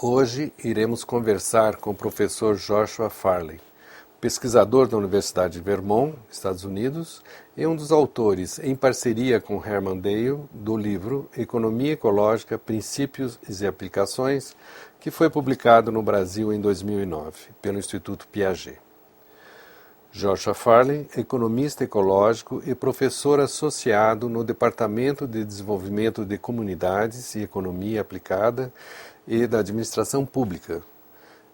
Hoje iremos conversar com o professor Joshua Farley, pesquisador da Universidade de Vermont, Estados Unidos, e um dos autores, em parceria com Herman Dale, do livro Economia Ecológica, Princípios e Aplicações, que foi publicado no Brasil em 2009, pelo Instituto Piaget. Joshua Farley, economista ecológico e professor associado no Departamento de Desenvolvimento de Comunidades e Economia Aplicada e da Administração Pública.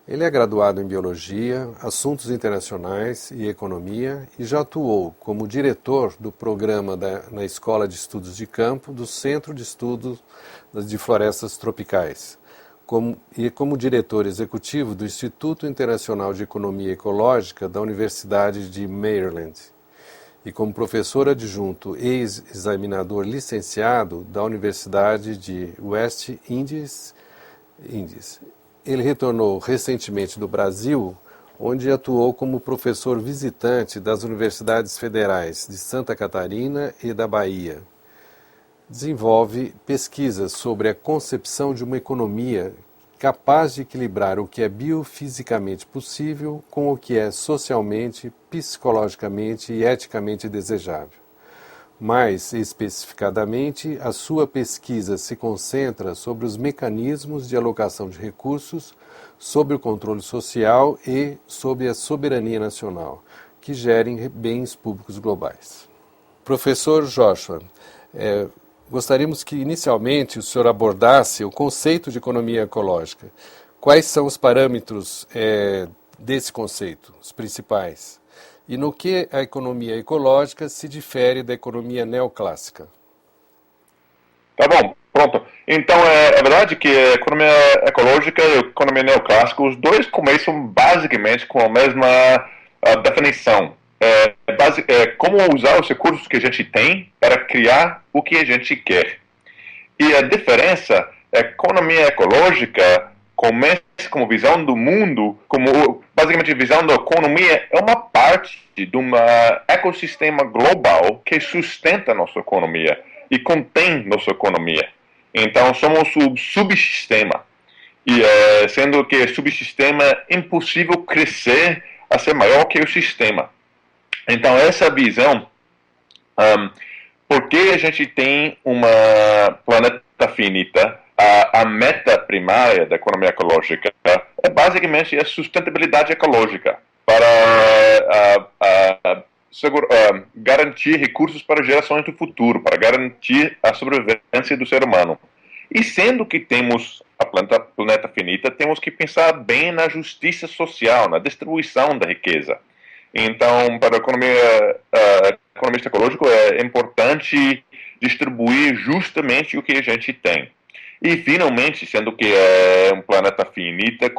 Ele é graduado em Biologia, Assuntos Internacionais e Economia e já atuou como diretor do programa na Escola de Estudos de Campo do Centro de Estudos de Florestas Tropicais, como diretor executivo do Instituto Internacional de Economia Ecológica da Universidade de Maryland e como professor adjunto e examinador licenciado da Universidade de West Indies. Ele retornou recentemente do Brasil, onde atuou como professor visitante das Universidades Federais de Santa Catarina e da Bahia. Desenvolve pesquisas sobre a concepção de uma economia capaz de equilibrar o que é biofisicamente possível com o que é socialmente, psicologicamente e eticamente desejável. Mais especificadamente, a sua pesquisa se concentra sobre os mecanismos de alocação de recursos, sobre o controle social e sobre a soberania nacional, que gerem bens públicos globais. Professor Joshua, gostaríamos que inicialmente o senhor abordasse o conceito de economia ecológica. Quais são os parâmetros desse conceito, os principais? E no que a economia ecológica se difere da economia neoclássica? Tá bom, pronto. Então, é verdade que a economia ecológica e a economia neoclássica, os dois começam basicamente com a mesma definição. Como usar os recursos que a gente tem para criar o que a gente quer. E a diferença, a economia ecológica começa como visão do mundo, como basicamente a visão da economia é uma parte de um ecossistema global que sustenta a nossa economia e contém nossa economia. Então somos o subsistema. E sendo que o subsistema é impossível crescer a ser maior que o sistema. Então essa visão, porque a gente tem uma planeta finita, a meta primária da economia ecológica é basicamente a sustentabilidade ecológica para garantir recursos para gerações do futuro, para garantir a sobrevivência do ser humano. E sendo que temos a planeta finita, temos que pensar bem na justiça social, na distribuição da riqueza. Então, para o economista ecológico, é importante distribuir justamente o que a gente tem. E, finalmente, sendo que é um planeta finita,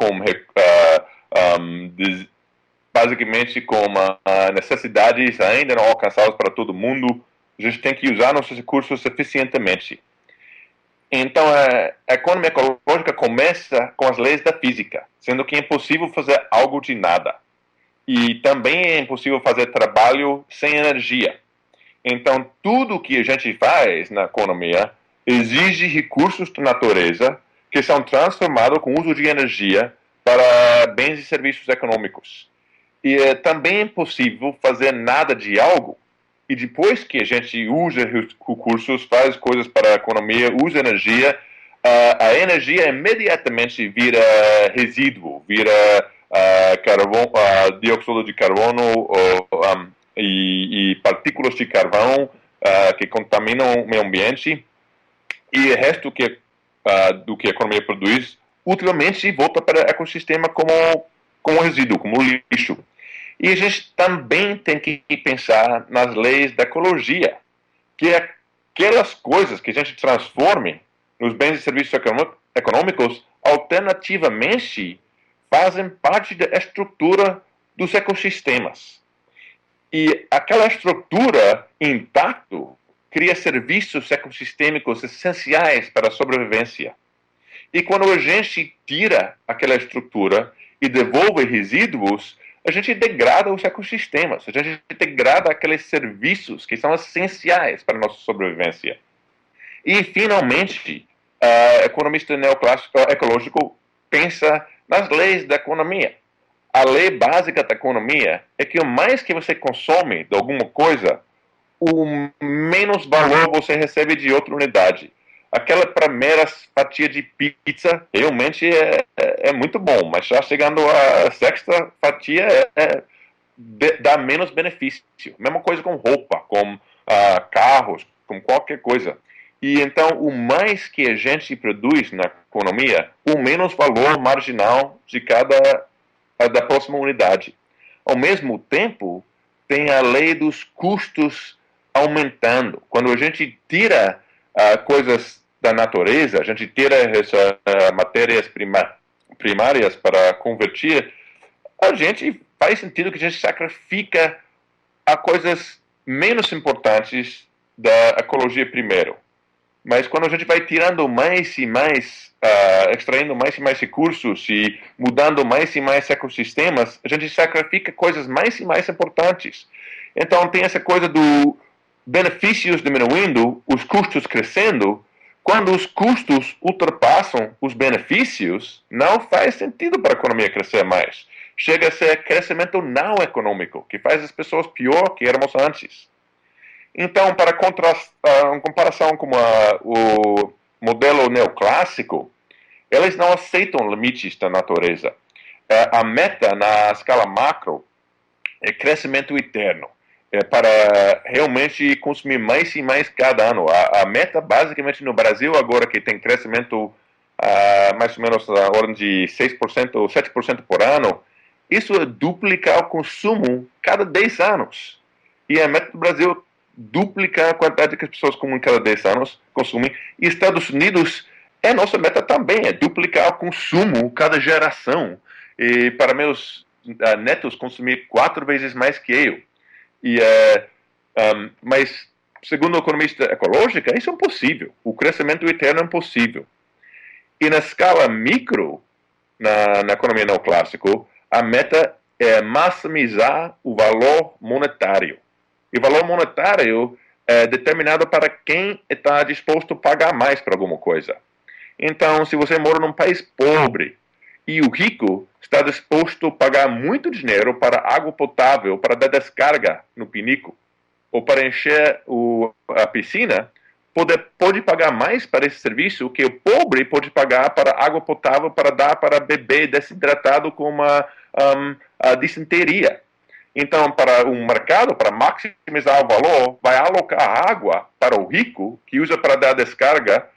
basicamente com necessidades ainda não alcançadas para todo mundo, a gente tem que usar nossos recursos eficientemente. Então, a economia ecológica começa com as leis da física, sendo que é impossível fazer algo de nada. E também é impossível fazer trabalho sem energia. Então, tudo que a gente faz na economia exige recursos da natureza que são transformados com o uso de energia para bens e serviços econômicos. E também é impossível fazer nada de algo e depois que a gente usa recursos, faz coisas para a economia, usa energia, a energia imediatamente vira resíduo, vira dióxido de carbono e partículas de carvão que contaminam o meio ambiente. E o resto do que a economia produz, utilmente volta para o ecossistema como resíduo, como lixo. E a gente também tem que pensar nas leis da ecologia, que é aquelas coisas que a gente transforme nos bens e serviços econômicos, alternativamente, fazem parte da estrutura dos ecossistemas. E aquela estrutura intacta cria serviços ecossistêmicos essenciais para a sobrevivência. E quando a gente tira aquela estrutura e devolve resíduos, a gente degrada os ecossistemas, a gente degrada aqueles serviços que são essenciais para a nossa sobrevivência. E, finalmente, o economista neoclássico ecológico pensa nas leis da economia. A lei básica da economia é que o mais que você consome de alguma coisa, o menos valor você recebe de outra unidade. Aquela primeira fatia de pizza realmente é muito bom, mas já chegando à sexta fatia dá menos benefício. Mesma coisa com roupa, com carros, com qualquer coisa. E então, o mais que a gente produz na economia, o menos valor marginal de da próxima unidade. Ao mesmo tempo, tem a lei dos custos aumentando. Quando a gente tira coisas da natureza, a gente tira essas matérias primárias para convertir, a gente faz sentido que a gente sacrifica a coisas menos importantes da ecologia primeiro. Mas quando a gente vai tirando mais e mais, extraindo mais e mais recursos e mudando mais e mais ecossistemas, a gente sacrifica coisas mais e mais importantes. Então tem essa coisa do benefícios diminuindo, os custos crescendo. Quando os custos ultrapassam os benefícios, não faz sentido para a economia crescer mais. Chega a ser crescimento não econômico, que faz as pessoas pior que éramos antes. Então, para em comparação com o modelo neoclássico, eles não aceitam limites da natureza. A meta na escala macro é crescimento eterno, para realmente consumir mais e mais cada ano. A meta, basicamente, no Brasil, agora que tem crescimento mais ou menos na ordem de 6% ou 7% por ano, isso é duplicar o consumo cada 10 anos. E a meta do Brasil duplicar a quantidade que as pessoas comem cada 10 anos consumem. E Estados Unidos, nossa meta também, é duplicar o consumo cada geração. E para meus netos consumir 4 vezes mais que eu. Mas, segundo o economista ecológica, isso é impossível. O crescimento eterno é impossível. E na escala micro, na economia neoclássico, a meta é maximizar o valor monetário. E o valor monetário é determinado para quem está disposto a pagar mais para alguma coisa. Então, se você mora num país pobre e o rico está disposto a pagar muito dinheiro para água potável, para dar descarga no pinico, ou para encher a piscina, pode pagar mais para esse serviço que o pobre pode pagar para água potável para dar para bebê desidratado com a disenteria. Então, para um mercado, para maximizar o valor, vai alocar água para o rico, que usa para dar descarga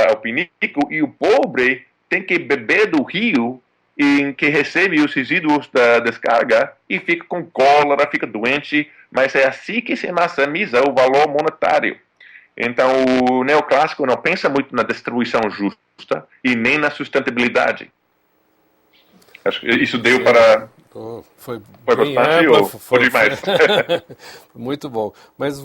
ao pinico, e o pobre tem que beber do rio em que recebe os resíduos da descarga e fica com cólera, fica doente, mas é assim que se maximiza o valor monetário. Então, o neoclássico não pensa muito na distribuição justa e nem na sustentabilidade. Acho que isso deu para... Foi bastante ou foi demais? Muito bom. Mas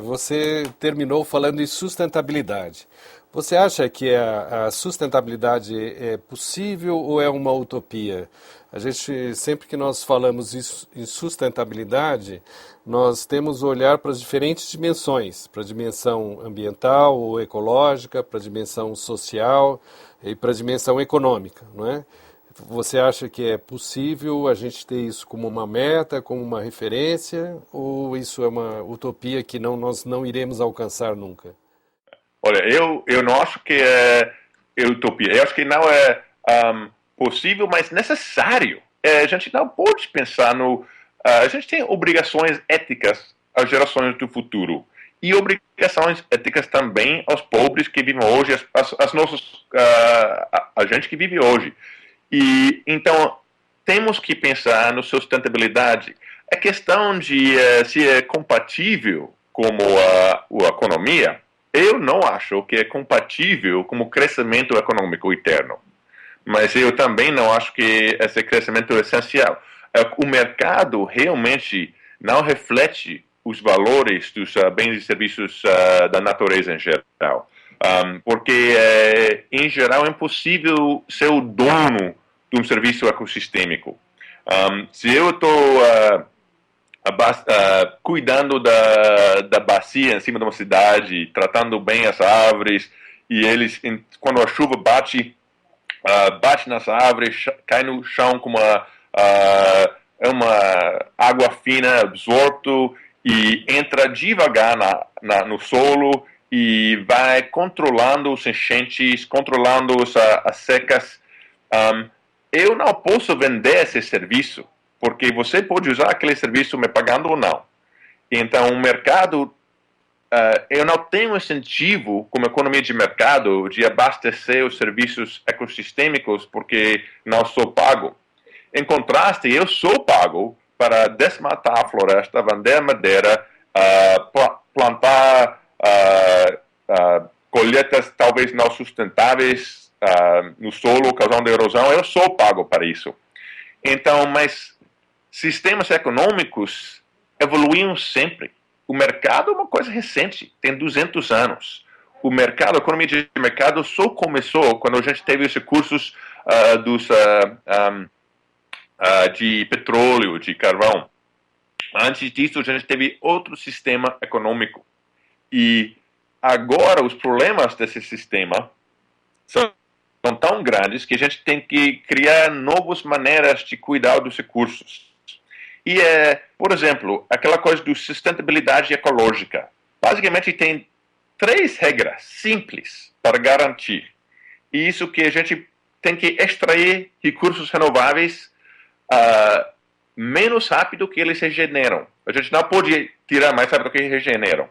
você terminou falando em sustentabilidade. Você acha que a sustentabilidade é possível ou é uma utopia? A gente, sempre que nós falamos em sustentabilidade, nós temos que olhar para as diferentes dimensões, para a dimensão ambiental ou ecológica, para a dimensão social e para a dimensão econômica, não é? Você acha que é possível a gente ter isso como uma meta, como uma referência, ou isso é uma utopia que nós não iremos alcançar nunca? Olha, eu não acho que é utopia. Eu acho que não é possível, mas necessário. A gente não pode pensar no... a gente tem obrigações éticas às gerações do futuro. E obrigações éticas também aos pobres que vivem hoje, a gente que vive hoje. E então temos que pensar na sustentabilidade. A questão de se é compatível como a economia, eu não acho que é compatível com o crescimento econômico eterno. Mas eu também não acho que esse crescimento é essencial. O mercado realmente não reflete os valores dos bens e serviços da natureza em geral. Porque, em geral, é impossível ser o dono de um serviço ecossistêmico. Se eu estou cuidando da bacia em cima de uma cidade, tratando bem as árvores, e eles, quando a chuva bate nas árvores, cai no chão como uma água fina absorto e entra devagar no solo e vai controlando os enchentes, controlando as secas. Eu não posso vender esse serviço, porque você pode usar aquele serviço me pagando ou não. Então, o mercado, eu não tenho incentivo, como economia de mercado, de abastecer os serviços ecossistêmicos, porque não sou pago. Em contraste, eu sou pago para desmatar a floresta, vender madeira, plantar colheitas talvez não sustentáveis no solo, causando erosão. Eu sou pago para isso. Então, mas sistemas econômicos evoluíam sempre. O mercado é uma coisa recente, tem 200 anos. A economia de mercado só começou quando a gente teve os recursos de petróleo, de carvão. Antes disso, a gente teve outro sistema econômico. E agora os problemas desse sistema são tão grandes que a gente tem que criar novas maneiras de cuidar dos recursos. E, por exemplo, aquela coisa de sustentabilidade ecológica. Basicamente tem 3 regras simples para garantir. E isso que a gente tem que extrair recursos renováveis menos rápido que eles regeneram. A gente não pode tirar mais rápido que eles regeneram.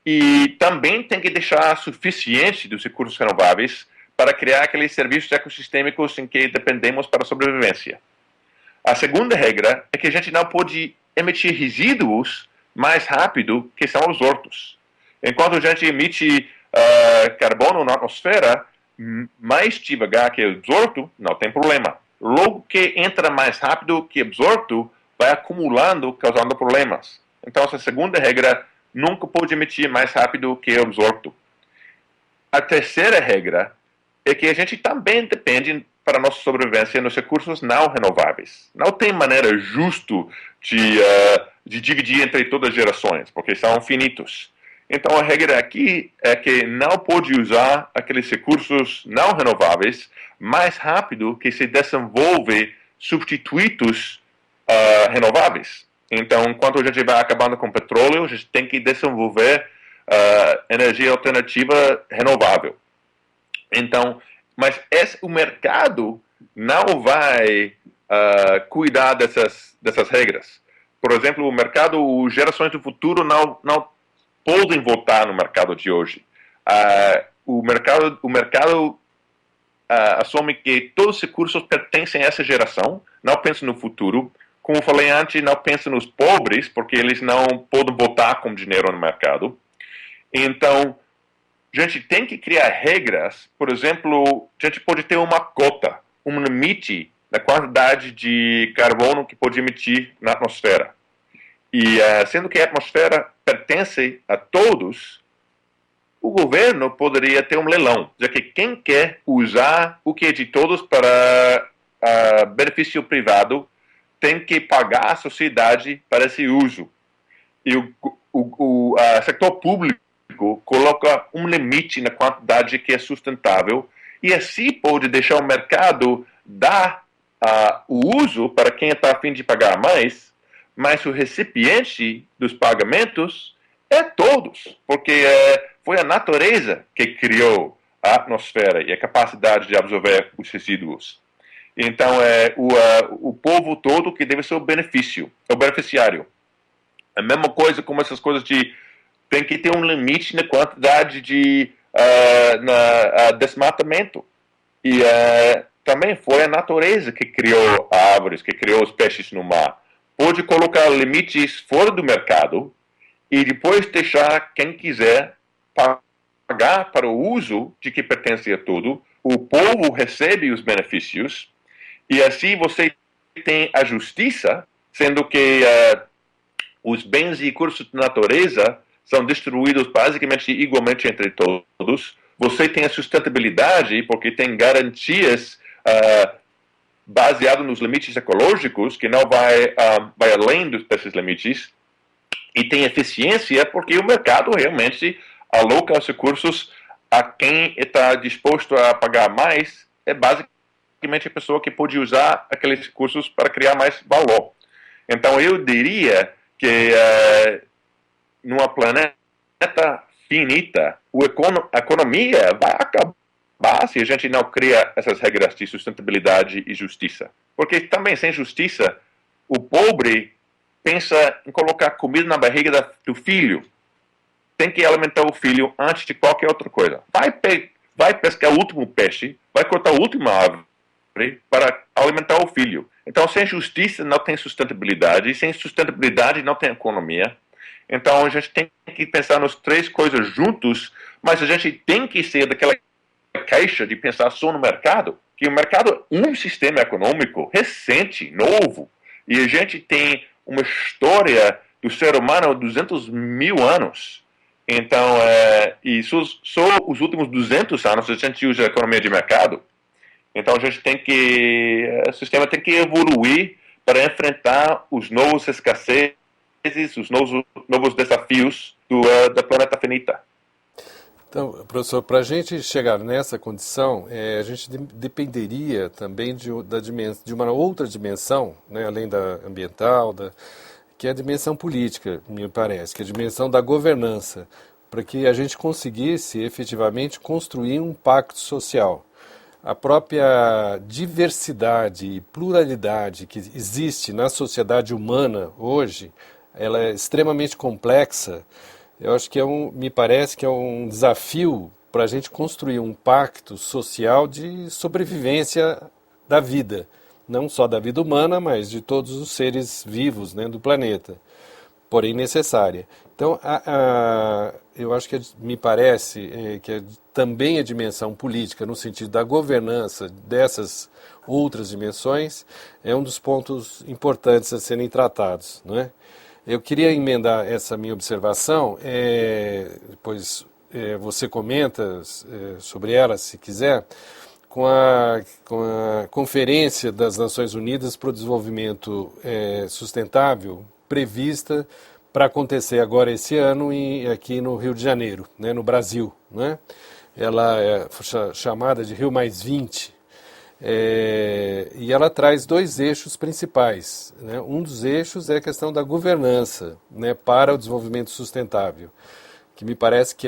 E também tem que deixar suficiente dos recursos renováveis para criar aqueles serviços ecossistêmicos em que dependemos para a sobrevivência. A segunda regra é que a gente não pode emitir resíduos mais rápido que são absortos. Enquanto a gente emite carbono na atmosfera mais devagar que absorto, não tem problema. Logo que entra mais rápido que absorto, vai acumulando, causando problemas. Então, essa segunda regra nunca pode emitir mais rápido que absorto. A terceira regra é que a gente também depende para a nossa sobrevivência nos recursos não renováveis. Não tem maneira justa de dividir entre todas as gerações, porque são finitos. Então, a regra aqui é que não pode usar aqueles recursos não renováveis mais rápido que se desenvolve substitutos renováveis. Então, enquanto a gente vai acabando com petróleo, a gente tem que desenvolver energia alternativa renovável. Então, mas o mercado não vai cuidar dessas regras. Por exemplo, as gerações do futuro não podem votar no mercado de hoje. O mercado assume que todos os recursos pertencem a essa geração, não pensa no futuro. Como falei antes, não pensa nos pobres, porque eles não podem votar com dinheiro no mercado. Então, a gente tem que criar regras. Por exemplo, a gente pode ter uma cota, um limite na quantidade de carbono que pode emitir na atmosfera. E sendo que a atmosfera pertence a todos, o governo poderia ter um leilão, já que quem quer usar o que é de todos para benefício privado tem que pagar a sociedade para esse uso. E o setor público coloca um limite na quantidade que é sustentável e assim pode deixar o mercado dar o uso para quem está a fim de pagar mais, mas o recipiente dos pagamentos é todos, porque foi a natureza que criou a atmosfera e a capacidade de absorver os resíduos. Então, é o povo todo que deve ser o beneficiário. A mesma coisa como essas coisas tem que ter um limite na quantidade de desmatamento. E também foi a natureza que criou árvores, que criou os peixes no mar. Pode colocar limites fora do mercado e depois deixar quem quiser pagar para o uso de que pertence a tudo. O povo recebe os benefícios e assim você tem a justiça, sendo que os bens e recursos da natureza são distribuídos basicamente igualmente entre todos. você tem a sustentabilidade porque tem garantias baseado nos limites ecológicos, que não vai além desses limites, e tem eficiência porque o mercado realmente aloca os recursos a quem está disposto a pagar mais, é basicamente a pessoa que pode usar aqueles recursos para criar mais valor. Então, eu diria que numa planeta finita, a economia vai acabar se a gente não cria essas regras de sustentabilidade e justiça. Porque também, sem justiça, o pobre pensa em colocar comida na barriga do filho. Tem que alimentar o filho antes de qualquer outra coisa. Vai pescar o último peixe, vai cortar a última árvore para alimentar o filho. Então, sem justiça não tem sustentabilidade, e sem sustentabilidade não tem economia. Então, a gente tem que pensar nas três coisas juntos, mas a gente tem que ser daquela caixa de pensar só no mercado, que o mercado é um sistema econômico recente, novo, e a gente tem uma história do ser humano há 200 mil anos. Então, e só os últimos 200 anos a gente usa a economia de mercado. Então, o sistema tem que evoluir para enfrentar os novos escassezes, os novos desafios da planeta finita. Então, professor, para a gente chegar nessa condição, a gente dependeria também de uma outra dimensão, né, além da ambiental, que é a dimensão política, me parece, que é a dimensão da governança, para que a gente conseguisse efetivamente construir um pacto social. A própria diversidade e pluralidade que existe na sociedade humana hoje, ela é extremamente complexa. Eu acho que me parece que é um desafio para a gente construir um pacto social de sobrevivência da vida, não só da vida humana, mas de todos os seres vivos, né, do planeta, porém necessária. Então, eu acho que me parece que também a dimensão política, no sentido da governança dessas outras dimensões, é um dos pontos importantes a serem tratados, não é? Eu queria emendar essa minha observação, depois você comenta sobre ela, se quiser, com a Conferência das Nações Unidas para o Desenvolvimento Sustentável, prevista para acontecer agora esse ano aqui no Rio de Janeiro, né, no Brasil. Né? Ela é chamada de Rio+20. E ela traz dois eixos principais. Né? Um dos eixos é a questão da governança, né, para o desenvolvimento sustentável, que me parece que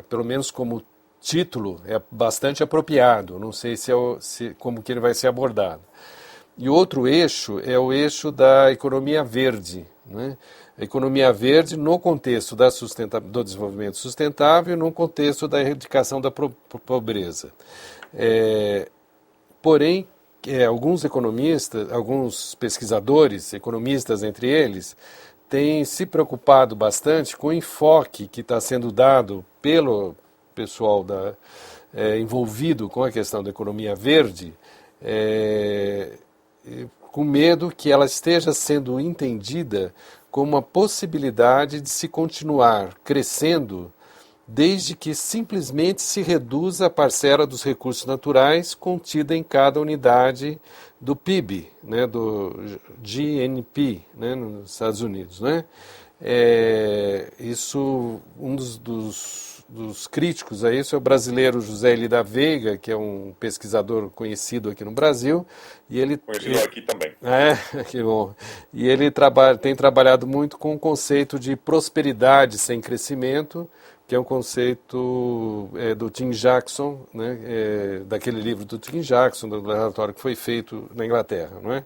pelo menos como título, é bastante apropriado. Não sei como que ele vai ser abordado. E outro eixo é o eixo da economia verde. Né? A economia verde no contexto do desenvolvimento sustentável e no contexto da erradicação da pobreza. Porém, alguns economistas, alguns pesquisadores, economistas entre eles, têm se preocupado bastante com o enfoque que está sendo dado pelo pessoal envolvido com a questão da economia verde, com medo que ela esteja sendo entendida como uma possibilidade de se continuar crescendo desde que simplesmente se reduza a parcela dos recursos naturais contida em cada unidade do PIB, né, do GNP, né, nos Estados Unidos. Né? Um dos críticos a isso é o brasileiro José Eli da Veiga, que é um pesquisador conhecido aqui no Brasil. Conhecido aqui também. Que bom. E ele tem trabalhado muito com o conceito de prosperidade sem crescimento, que é um conceito do Tim Jackson, né, daquele livro do Tim Jackson, do relatório que foi feito na Inglaterra. Não é?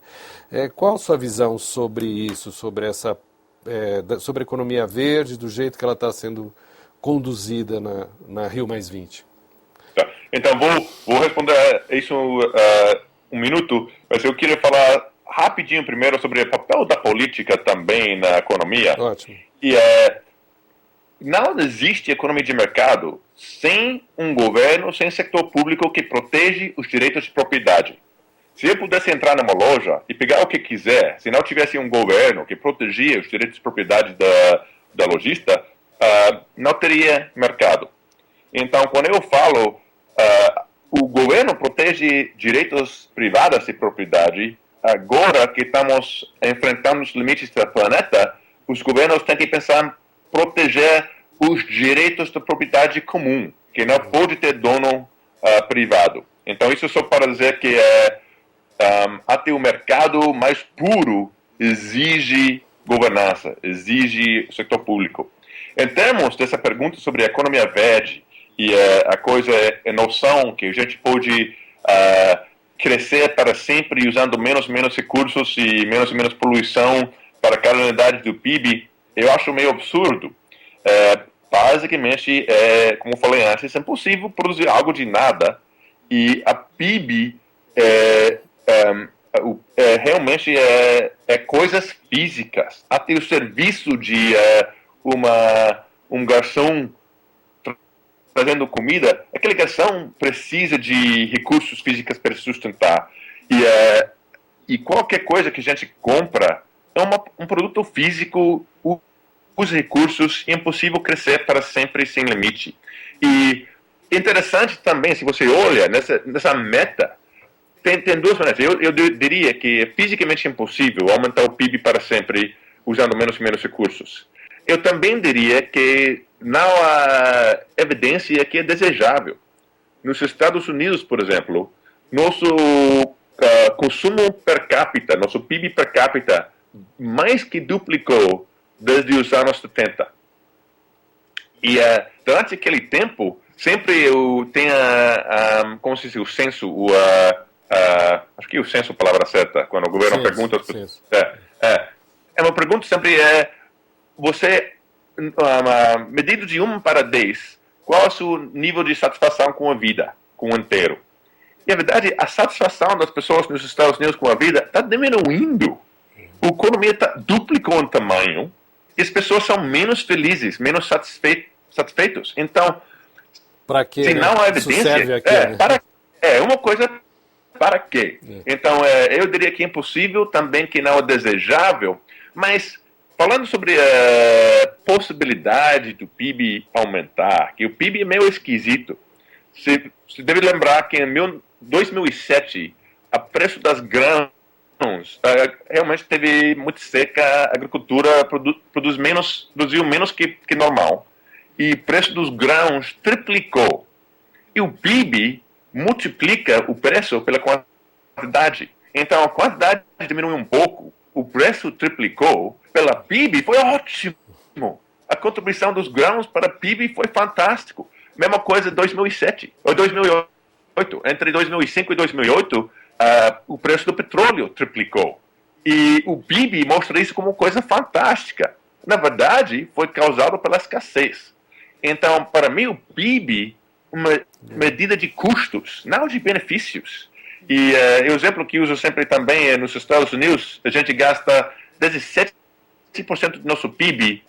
Qual a sua visão sobre isso, sobre sobre a economia verde, do jeito que ela está sendo conduzida na Rio+20? Tá. Então, vou responder isso um minuto, mas eu queria falar rapidinho primeiro sobre o papel da política também na economia. Ótimo. Não existe economia de mercado sem um governo, sem setor público que protege os direitos de propriedade. Se eu pudesse entrar numa loja e pegar o que quiser, se não tivesse um governo que protegia os direitos de propriedade da lojista, não teria mercado. Então, quando eu falo, o governo protege direitos privados e propriedade, agora que estamos enfrentando os limites do planeta, os governos têm que pensar em proteger os direitos da propriedade comum, que não pode ter dono privado. Então, isso só para dizer que até o mercado mais puro exige governança, exige setor público. Em termos dessa pergunta sobre a economia verde e a noção que a gente pode crescer para sempre usando menos recursos e menos poluição para cada unidade do PIB, eu acho meio absurdo. Basicamente, como falei antes, é impossível produzir algo de nada e a PIB realmente coisas físicas. Até o serviço de um garçom trazendo comida, aquele garçom precisa de recursos físicos para sustentar. E qualquer coisa que a gente compra é um produto físico, usa recursos, e é impossível crescer para sempre sem limite. E interessante também, se você olha nessa meta, tem duas maneiras. Eu diria que é fisicamente impossível aumentar o PIB para sempre usando menos recursos. Eu também diria que não há evidência que é desejável. Nos Estados Unidos, por exemplo, nosso consumo per capita, nosso PIB per capita, mais que duplicou desde os anos 70. E durante aquele tempo, sempre tem como se diz, o censo, acho que o censo é a palavra certa, quando o governo pergunta às pessoas. Uma pergunta sempre você, medido de 1 para 10, qual é o seu nível de satisfação com a vida, com o inteiro? E a verdade, a satisfação das pessoas nos Estados Unidos com a vida está diminuindo. A economia duplicou em tamanho e as pessoas são menos felizes, menos satisfeitos. Então, para que se não há evidência, uma coisa para quê? Então, eu diria que é impossível, também que não é desejável, mas falando sobre a possibilidade do PIB aumentar, que o PIB é meio esquisito. Você deve lembrar que em 2007, o preço das grãos realmente teve muito seca, a agricultura produziu menos que normal. E o preço dos grãos triplicou. E o PIB multiplica o preço pela quantidade. Então, a quantidade diminuiu um pouco, o preço triplicou, pela PIB foi ótimo. A contribuição dos grãos para a PIB foi fantástico. Mesma coisa em 2007, ou 2008. Entre 2005 e 2008, o preço do petróleo triplicou. E o PIB mostra isso como coisa fantástica. Na verdade, foi causado pela escassez. Então, para mim, o PIB é uma medida de custos, não de benefícios. E o exemplo que uso sempre também é nos Estados Unidos, a gente gasta 17% do nosso PIB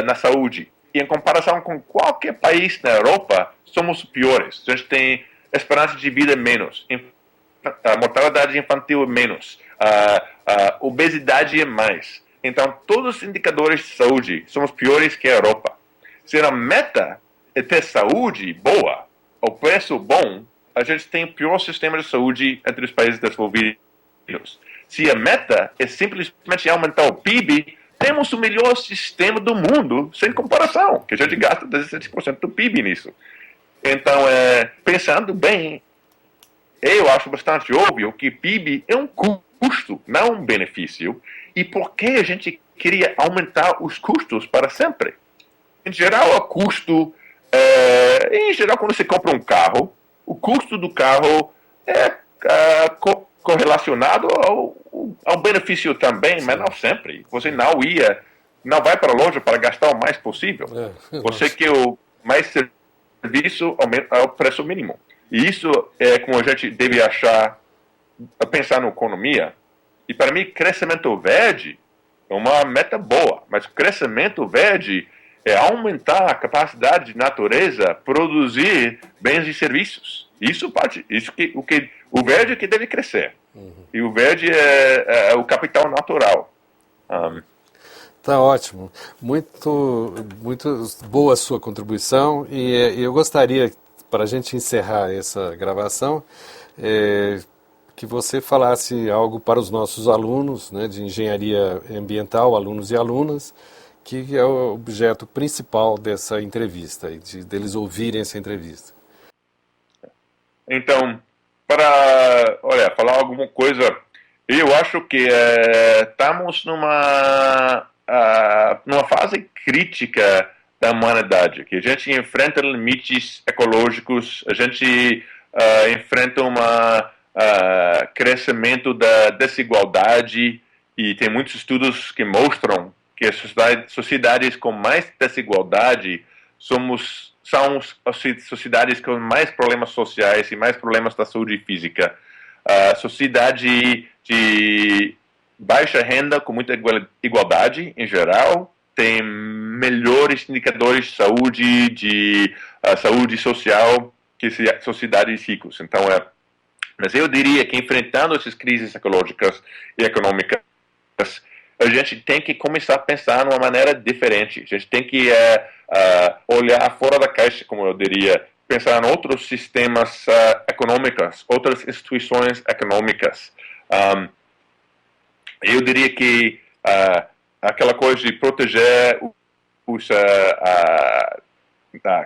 na saúde. E em comparação com qualquer país na Europa, somos piores. A gente tem esperança de vida menos, a mortalidade infantil é menos, a obesidade é mais. Então, todos os indicadores de saúde somos piores que a Europa. Se a meta é ter saúde boa, o preço bom, a gente tem o pior sistema de saúde entre os países desenvolvidos. Se a meta é simplesmente aumentar o PIB, temos o melhor sistema do mundo, sem comparação, que a gente gasta 17% do PIB nisso. Então, pensando bem, eu acho bastante óbvio que PIB é um custo, não um benefício. E por que a gente queria aumentar os custos para sempre? Em geral, o custo, quando você compra um carro, o custo do carro é correlacionado ao benefício também, mas não sempre. Você não vai para a loja para gastar o mais possível. Você quer o mais serviço ao preço mínimo. E isso é como a gente deve pensar na economia. E para mim, crescimento verde é uma meta boa, mas crescimento verde é aumentar a capacidade de natureza produzir bens e serviços. O verde é que deve crescer. E o verde é o capital natural. Tá ótimo. Muito boa a sua contribuição e eu gostaria, para a gente encerrar essa gravação, que você falasse algo para os nossos alunos, né, de engenharia ambiental, alunos e alunas, que é o objeto principal dessa entrevista, deles ouvirem essa entrevista. Então, falar alguma coisa, eu acho que estamos numa fase crítica da humanidade, que a gente enfrenta limites ecológicos, a gente enfrenta crescimento da desigualdade, e tem muitos estudos que mostram que as sociedades com mais desigualdade são as sociedades com mais problemas sociais e mais problemas da saúde física. A sociedade de baixa renda, com muita igualdade em geral, tem melhores indicadores de saúde social que sociedades ricas. Então, mas eu diria que enfrentando essas crises ecológicas e econômicas, a gente tem que começar a pensar de uma maneira diferente. A gente tem que olhar fora da caixa, como eu diria, pensar em outros sistemas econômicos, outras instituições econômicas. Eu diria que aquela coisa de proteger o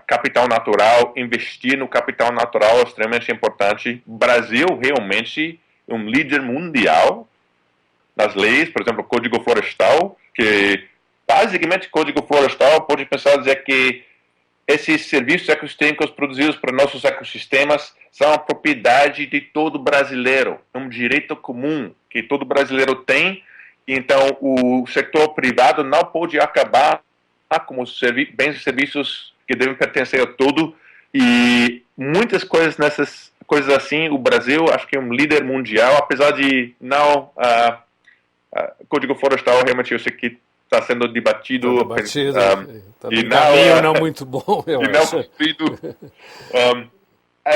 capital natural, investir no capital natural é extremamente importante. O Brasil realmente é um líder mundial nas leis, por exemplo, o Código Florestal, que basicamente o Código Florestal pode pensar dizer que esses serviços ecossistêmicos produzidos para nossos ecossistemas são a propriedade de todo brasileiro, é um direito comum que todo brasileiro tem. Então o setor privado não pode acabar com os bens e serviços que devem pertencer a todo, e muitas coisas nessas coisas assim, o Brasil acho que é um líder mundial, apesar de não Código Florestal realmente eu sei que está sendo debatido, e caminho não muito bom, eu acho.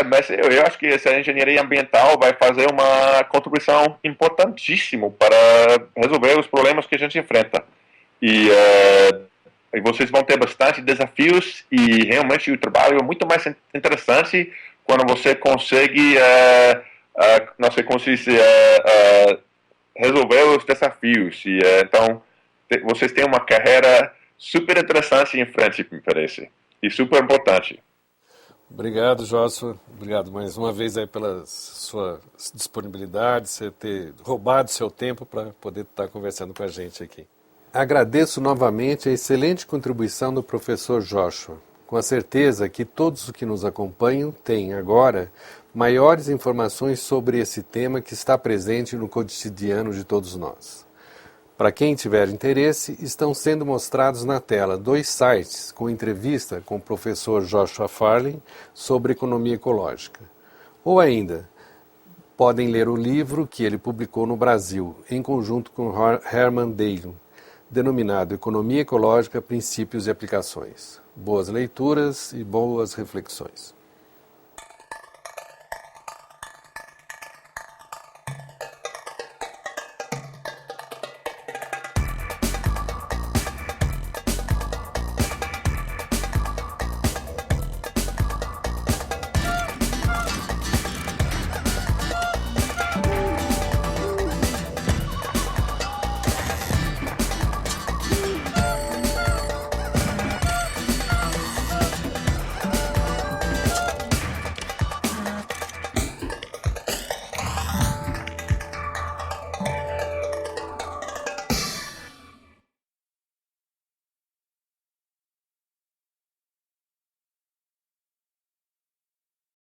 Mas eu acho que essa engenharia ambiental vai fazer uma contribuição importantíssima para resolver os problemas que a gente enfrenta. E vocês vão ter bastante desafios, e realmente o trabalho é muito mais interessante quando você consegue resolver os desafios. E então vocês têm uma carreira super interessante em frente, me parece, e super importante. Obrigado, Joshua. Obrigado mais uma vez aí pela sua disponibilidade, você ter roubado seu tempo para poder estar conversando com a gente aqui. Agradeço novamente a excelente contribuição do professor Joshua. Com a certeza que todos os que nos acompanham têm agora maiores informações sobre esse tema que está presente no cotidiano de todos nós. Para quem tiver interesse, estão sendo mostrados na tela 2 sites com entrevista com o professor Joshua Farley sobre economia ecológica. Ou ainda, podem ler o livro que ele publicou no Brasil, em conjunto com Herman Daly, denominado Economia Ecológica, Princípios e Aplicações. Boas leituras e boas reflexões.